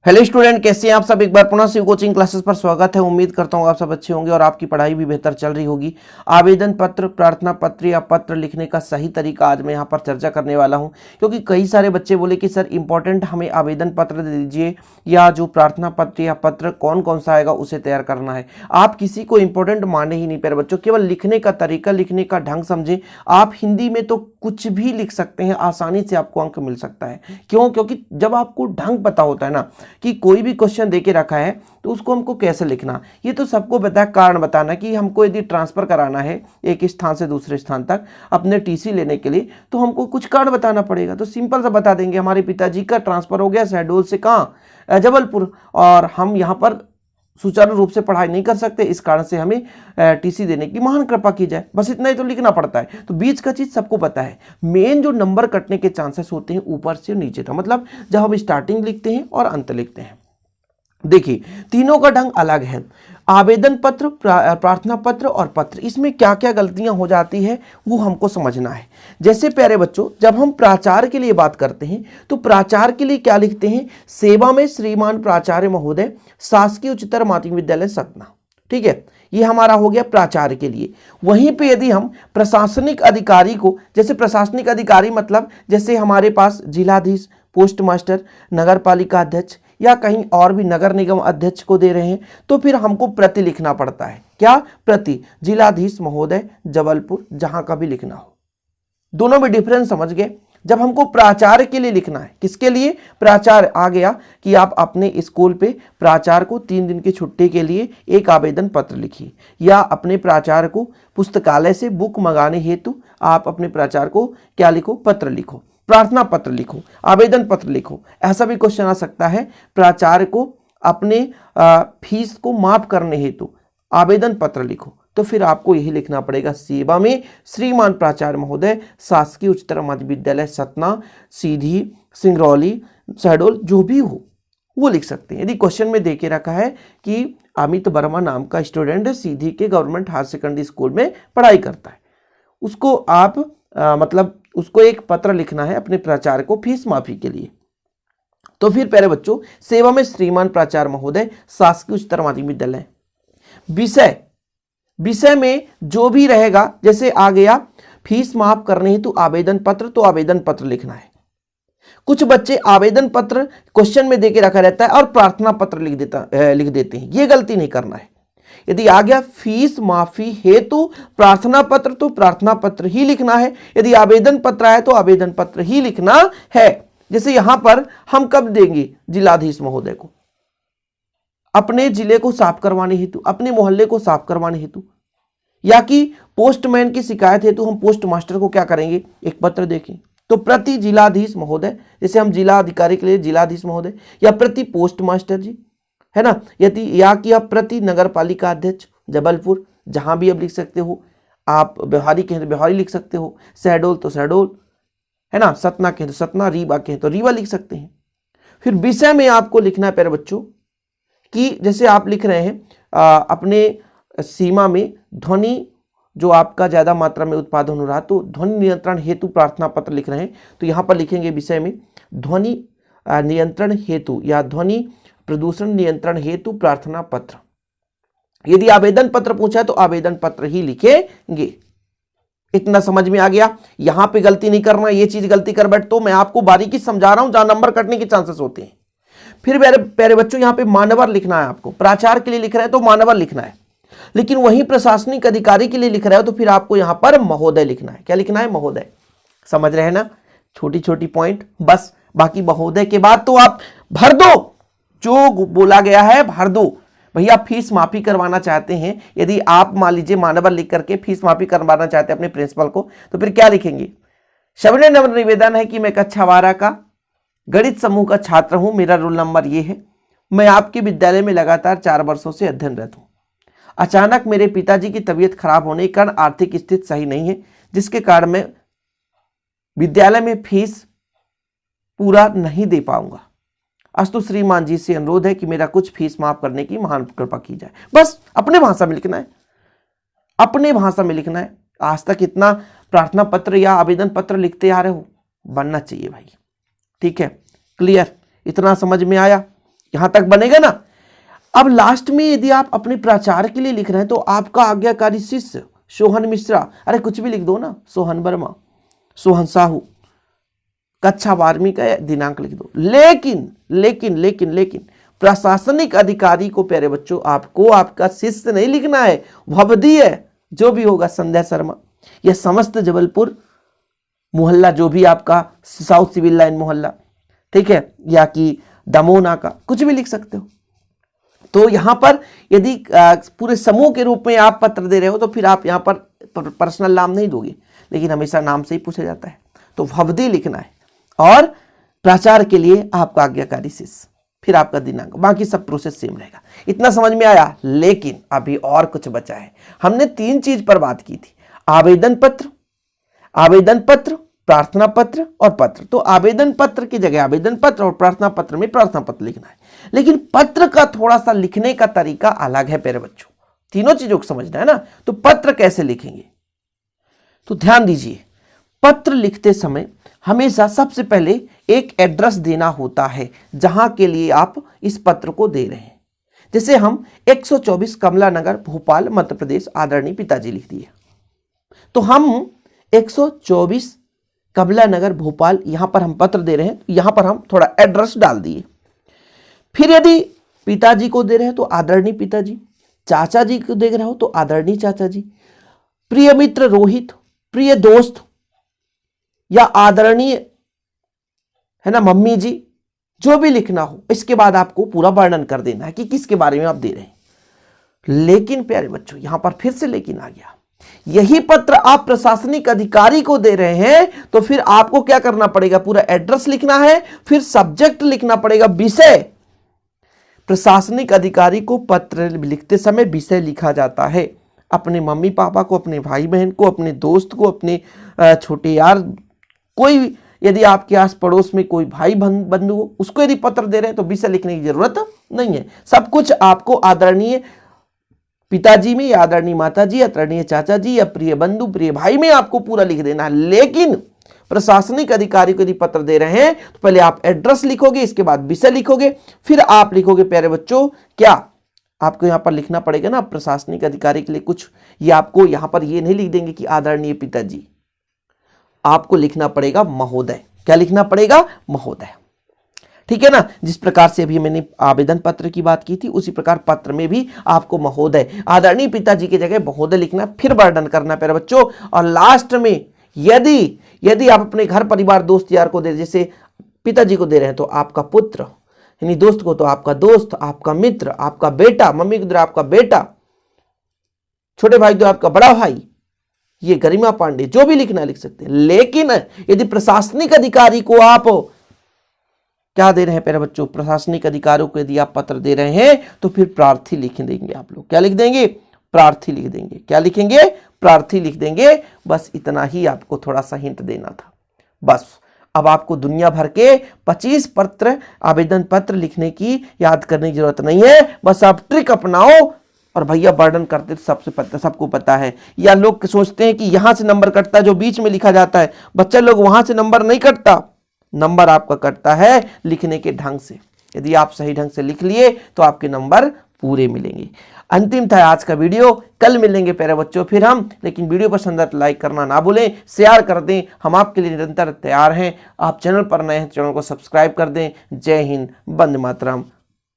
Hello student, कैसे हैं आप सब। एक बार पुनः से कोचिंग क्लासेस पर स्वागत है। उम्मीद करता हूँ आप सब अच्छे होंगे और आपकी पढ़ाई भी बेहतर चल रही होगी। आवेदन पत्र, प्रार्थना पत्र या पत्र लिखने का सही तरीका आज मैं यहाँ पर चर्चा करने वाला हूँ, क्योंकि कई सारे बच्चे बोले कि सर इंपॉर्टेंट हमें आवेदन पत्र दे दीजिए या जो प्रार्थना पत्र या पत्र कौन कौन सा आएगा उसे तैयार करना है। आप किसी को इंपॉर्टेंट माने ही नहीं प्यारे बच्चों, केवल लिखने का तरीका, लिखने का ढंग समझें। आप हिंदी में तो कुछ भी लिख सकते हैं, आसानी से आपको अंक मिल सकता है। क्यों? क्योंकि जब आपको ढंग पता होता है ना कि कोई भी क्वेश्चन देके रखा है तो उसको हमको कैसे लिखना, ये तो सबको पता है। कारण बताना कि हमको यदि ट्रांसफर कराना है एक स्थान से दूसरे स्थान तक अपने टीसी लेने के लिए, तो हमको कुछ कारण बताना पड़ेगा। तो सिंपल सा बता देंगे, हमारे पिताजी का ट्रांसफर हो गया शहडोल से कहाँ, जबलपुर, और हम यहाँ पर सुचारू रूप से पढ़ाई नहीं कर सकते, इस कारण से हमें टीसी देने की महान कृपा की जाए। बस इतना ही तो लिखना पड़ता है। तो बीच का चीज सबको पता है। मेन जो नंबर कटने के चांसेस होते हैं ऊपर से नीचे था, मतलब जब हम स्टार्टिंग लिखते हैं और अंत लिखते हैं। देखिए, तीनों का ढंग अलग है। आवेदन पत्र, प्रार्थना पत्र और पत्र, इसमें क्या क्या गलतियां हो जाती है वो हमको समझना है। जैसे प्यारे बच्चों, जब हम प्राचार्य के लिए बात करते हैं तो प्राचार्य के लिए क्या लिखते हैं? सेवा में श्रीमान प्राचार्य महोदय, शासकीय उच्चतर माध्यमिक विद्यालय सतना। ठीक है, ये हमारा हो गया प्राचार्य के लिए। वहीं पे यदि हम प्रशासनिक अधिकारी को, जैसे प्रशासनिक अधिकारी मतलब जैसे हमारे पास जिलाधीश, पोस्ट मास्टर, नगर पालिका अध्यक्ष या कहीं और भी नगर निगम अध्यक्ष को दे रहे हैं, तो फिर हमको प्रति लिखना पड़ता है। क्या? प्रति, जिलाधीश महोदय जबलपुर, जहां का भी लिखना हो। दोनों में डिफरेंस समझ गए। जब हमको प्राचार्य के लिए लिखना है, किसके लिए? प्राचार्य आ गया कि आप अपने स्कूल पे प्राचार्य को 3 दिन की छुट्टी के लिए एक आवेदन पत्र लिखिए, या अपने प्राचार्य को पुस्तकालय से बुक मंगाने हेतु आप अपने प्राचार्य को क्या लिखो? पत्र लिखो, प्रार्थना पत्र लिखो, आवेदन पत्र लिखो। ऐसा भी क्वेश्चन आ सकता है, प्राचार्य को अपने फीस को माफ करने हेतु आवेदन पत्र लिखो। तो फिर आपको यही लिखना पड़ेगा, सेवा में श्रीमान प्राचार्य महोदय, शासकीय उच्चतर माध्यमिक विद्यालय सतना, सीधी, सिंगरौली, शहडोल, जो भी हो वो लिख सकते हैं। यदि क्वेश्चन में देके रखा है कि अमित वर्मा नाम का स्टूडेंट सीधी के गवर्नमेंट हायर सेकेंडरी स्कूल में पढ़ाई करता है, उसको आप मतलब उसको एक पत्र लिखना है अपने प्राचार्य को फीस माफी के लिए। तो फिर प्यारे बच्चों, सेवा में श्रीमान प्राचार्य महोदय, शासकीय उच्चतर माध्यमिक विद्यालय। विषय में जो भी रहेगा, जैसे आ गया फीस माफ करने हेतु आवेदन पत्र, तो आवेदन पत्र लिखना है। कुछ बच्चे आवेदन पत्र क्वेश्चन में देके रखा रहता है और प्रार्थना पत्र लिख देते हैं, ये गलती नहीं करना है। यदि आ गया फीस माफी हेतु प्रार्थना पत्र, तो प्रार्थना पत्र ही लिखना है। यदि आवेदन पत्र आए तो आवेदन पत्र ही लिखना है। जैसे यहां पर हम कब देंगे? जिलाधीश महोदय को अपने जिले को साफ करवाने हेतु, अपने मोहल्ले को साफ करवाने हेतु, या कि पोस्टमैन की शिकायत हेतु हम पोस्ट मास्टर को क्या करेंगे? एक पत्र देखें। तो प्रति जिलाधीश महोदय, जैसे हम जिला अधिकारी के लिए जिलाधीश महोदय, या प्रति पोस्ट मास्टर जी, है ना, यदि या कि आप प्रति नगर पालिका अध्यक्ष जबलपुर, जहां भी आप लिख सकते हो। आप बिहारी कहें तो बिहारी लिख सकते हो, शहडोल तो शहडोल, है ना, सतना कहें तो सतना, रीवा कहें तो रीवा लिख सकते हैं। फिर विषय में आपको लिखना है प्यारे बच्चों कि जैसे आप लिख रहे हैं अपने सीमा में ध्वनि जो आपका ज्यादा मात्रा में उत्पादन हो रहा, तो ध्वनि नियंत्रण हेतु प्रार्थना पत्र लिख रहे हैं, तो यहां पर लिखेंगे विषय में ध्वनि नियंत्रण हेतु या ध्वनि प्रदूषण नियंत्रण हेतु प्रार्थना पत्र। यदि आवेदन पत्र पूछा है तो आवेदन पत्र ही लिखेंगे। इतना समझ में आ गया? यहां पे गलती नहीं करना, ये चीज गलती कर बैठ तो मैं आपको बारीकी समझा रहा हूं जहां नंबर कटने के चांसेस होते हैं। फिर प्यारे बच्चों, यहां पे मानवर लिखना है आपको। प्राचार्य के लिए लिख रहे हैं तो मानवर लिखना है, लेकिन वहीं प्रशासनिक अधिकारी के लिए लिख रहे हो तो फिर आपको यहां पर महोदय लिखना है। क्या लिखना है? महोदय। समझ रहे हैं ना? छोटी छोटी पॉइंट बस, बाकी महोदय के बाद तो आप भर दो, जो बोला गया है भर दो। भैया फीस माफी करवाना चाहते हैं, यदि आप मान लीजिए मानवर लिख करके फीस माफी करवाना चाहते हैं अपने प्रिंसिपल को, तो फिर क्या लिखेंगे? सविनय नम्र निवेदन है कि मैं कक्षा 12 का गणित समूह का छात्र हूं, मेरा रोल नंबर ये है, मैं आपके विद्यालय में लगातार 4 वर्षों से अध्ययनरत हूं। अचानक मेरे पिताजी की तबीयत खराब होने के कारण आर्थिक स्थिति सही नहीं है, जिसके कारण मैं विद्यालय में फीस पूरा नहीं दे पाऊंगा। अस्तु श्रीमान जी से अनुरोध है कि मेरा कुछ फीस माफ करने की महान कृपा की जाए। बस अपने भाषा में लिखना है, अपने भाषा में लिखना है। आज तक इतना प्रार्थना पत्र या आवेदन पत्र लिखते आ रहे हो, बनना चाहिए भाई। ठीक है, क्लियर? इतना समझ में आया? यहां तक बनेगा ना। अब लास्ट में यदि आप अपने प्राचार्य के लिए लिख रहे हैं तो आपका आज्ञाकारी शिष्य सोहन मिश्रा, अरे कुछ भी लिख दो ना, सोहन वर्मा, सोहन साहू, कक्षा 12वीं का दिनांक लिख दो। लेकिन लेकिन लेकिन लेकिन प्रशासनिक अधिकारी को प्यारे बच्चों आपको आपका शिष्य नहीं लिखना है, भवदी है जो भी होगा, संध्या शर्मा या समस्त जबलपुर मोहल्ला जो भी आपका साउथ सिविल लाइन मोहल्ला, ठीक है, या कि दमोना का, कुछ भी लिख सकते हो। तो यहां पर यदि पूरे समूह के रूप में आप पत्र दे रहे हो तो फिर आप यहां पर पर्सनल नाम नहीं दोगे, लेकिन हमेशा नाम से ही पूछा जाता है, तो भवदी लिखना है। और प्राचार्य के लिए आपका आज्ञाकारी शिष्य, फिर आपका दिनांक, बाकी सब प्रोसेस सेम रहेगा। इतना समझ में आया। लेकिन अभी और कुछ बचा है। हमने 3 चीज पर बात की थी, आवेदन पत्र, आवेदन पत्र, प्रार्थना पत्र और पत्र। तो आवेदन पत्र की जगह आवेदन पत्र और प्रार्थना पत्र में प्रार्थना पत्र लिखना है। लेकिन पत्र का थोड़ा सा लिखने का तरीका अलग है प्यारे बच्चों, तीनों चीजों को समझना है ना। तो पत्र कैसे लिखेंगे, तो ध्यान दीजिए, पत्र लिखते समय हमेशा सबसे पहले एक एड्रेस देना होता है जहां के लिए आप इस पत्र को दे रहे हैं। जैसे हम 124 कमला नगर भोपाल मध्य प्रदेश आदरणीय पिताजी लिख दिए, तो हम 124 कमला नगर भोपाल यहां पर हम पत्र दे रहे हैं, यहां पर हम थोड़ा एड्रेस डाल दिए। फिर यदि पिताजी को दे रहे हैं तो आदरणीय पिताजी, चाचा जी को दे रहे हो तो आदरणीय चाचा जी, प्रिय मित्र रोहित, प्रिय दोस्त या आदरणीय है ना मम्मी जी, जो भी लिखना हो। इसके बाद आपको पूरा वर्णन कर देना है कि किसके बारे में आप दे रहे हैं। लेकिन प्यारे बच्चों यहां पर फिर से लेकिन आ गया, यही पत्र आप प्रशासनिक अधिकारी को दे रहे हैं तो फिर आपको क्या करना पड़ेगा, पूरा एड्रेस लिखना है, फिर सब्जेक्ट लिखना पड़ेगा, विषय। प्रशासनिक अधिकारी को पत्र लिखते समय विषय लिखा जाता है। अपने मम्मी पापा को, अपने भाई बहन को, अपने दोस्त को, अपने छोटे यार, कोई यदि आपके आस पड़ोस में कोई भाई बंधु हो उसको यदि पत्र दे रहे हैं तो विषय लिखने की जरूरत नहीं है। सब कुछ आपको आदरणीय पिताजी में या आदरणीय माता जी, आदरणीय चाचा जी या प्रिय बंधु, प्रिय भाई में आपको पूरा लिख देना है। लेकिन प्रशासनिक अधिकारी को यदि पत्र दे रहे हैं तो पहले आप एड्रेस लिखोगे, इसके बाद विषय लिखोगे, फिर आप लिखोगे प्यारे बच्चों, क्या आपको यहां पर लिखना पड़ेगा ना प्रशासनिक अधिकारी के लिए कुछ, ये आपको यहां पर ये नहीं लिख देंगे कि आदरणीय पिताजी, आपको लिखना पड़ेगा महोदय। क्या लिखना पड़ेगा, महोदय, ठीक है ना। जिस प्रकार से अभी मैंने आवेदन पत्र की बात की थी उसी प्रकार पत्र में भी आपको महोदय, आदरणीय पिताजी की जगह महोदय लिखना, फिर वर्णन करना प्यारे बच्चों। और लास्ट में यदि आप अपने घर परिवार दोस्त यार को दे, जैसे पिताजी को दे रहे हैं तो आपका पुत्र, यानी दोस्त को तो आपका दोस्त, आपका मित्र, आपका बेटा, मम्मी को दे आपका बेटा, छोटे भाई तो आपका बड़ा भाई, ये गरिमा पांडे, जो भी लिखना लिख सकते हैं। लेकिन यदि प्रशासनिक अधिकारी को आप क्या दे रहे हैं प्यारे बच्चों, प्रशासनिक अधिकारियों को यदि आप पत्र दे रहे हैं तो फिर प्रार्थी लिख देंगे आप लोग। क्या लिख देंगे, प्रार्थी लिख देंगे। क्या लिखेंगे, प्रार्थी लिख देंगे। बस इतना ही आपको थोड़ा सा हिंट देना था, बस। अब आपको दुनिया भर के 25 पत्र, आवेदन पत्र लिखने की याद करने की जरूरत नहीं है। बस आप ट्रिक अपनाओ और भैया वर्णन करते सबको पता है। या लोग सोचते हैं कि यहां से नंबर कटता है, जो बीच में लिखा जाता है, बच्चा लोग वहां से नंबर नहीं कटता, नंबर आपका कटता है लिखने के ढंग से। यदि आप सही ढंग से लिख लिए तो आपके नंबर पूरे मिलेंगे। अंतिम था आज का वीडियो, कल मिलेंगे प्यारे बच्चों फिर हम। लेकिन वीडियो पसंद आए तो लाइक करना ना भूलें, शेयर कर दें, हम आपके लिए निरंतर तैयार हैं। आप चैनल पर नए हैं, चैनल को सब्सक्राइब कर दें। जय हिंद, वंदे मातरम,